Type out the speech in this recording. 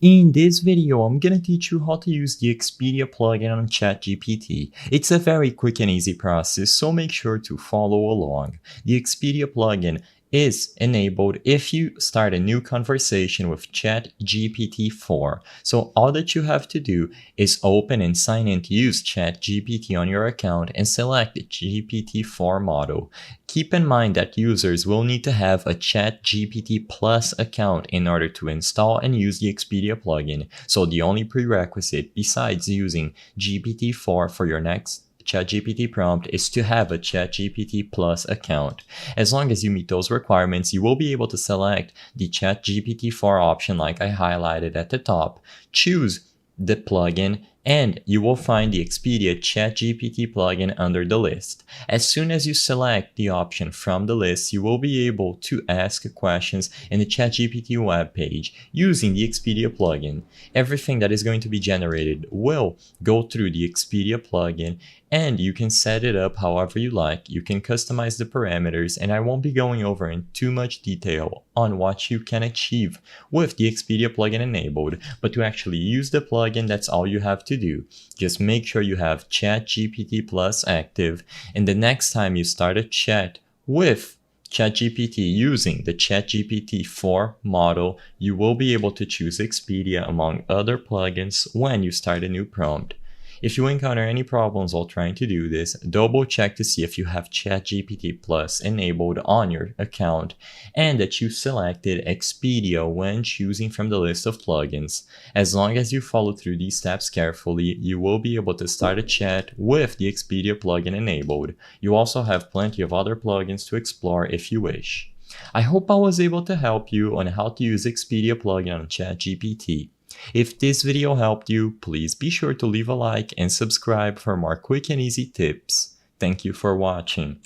In this video, I'm gonna teach you how to use the Expedia plugin on ChatGPT. It's a very quick and easy process, so make sure to follow along. The Expedia plugin is enabled if you start a new conversation with ChatGPT 4. So all that you have to do is open and sign in to use ChatGPT on your account and select the GPT-4 model. Keep in mind that users will need to have a ChatGPT Plus account in order to install and use the Expedia plugin, so the only prerequisite besides using GPT-4 for your next ChatGPT prompt is to have a ChatGPT Plus account. As long as you meet those requirements, you will be able to select the ChatGPT-4 option like I highlighted at the top, choose the plugin, and you will find the Expedia ChatGPT plugin under the list. As soon as you select the option from the list, you will be able to ask questions in the ChatGPT web page using the Expedia plugin. Everything that is going to be generated will go through the Expedia plugin, and you can set it up however you like. You can customize the parameters, and I won't be going over in too much detail on what you can achieve with the Expedia plugin enabled, but to actually use the plugin, that's all you have to do. Just make sure you have ChatGPT Plus active, and the next time you start a chat with ChatGPT using the ChatGPT 4 model, you will be able to choose Expedia among other plugins when you start a new prompt. If you encounter any problems while trying to do this, double check to see if you have ChatGPT Plus enabled on your account and that you selected Expedia when choosing from the list of plugins. As long as you follow through these steps carefully, you will be able to start a chat with the Expedia plugin enabled. You also have plenty of other plugins to explore if you wish. I hope I was able to help you on how to use Expedia plugin on ChatGPT. If this video helped you, please be sure to leave a like and subscribe for more quick and easy tips. Thank you for watching.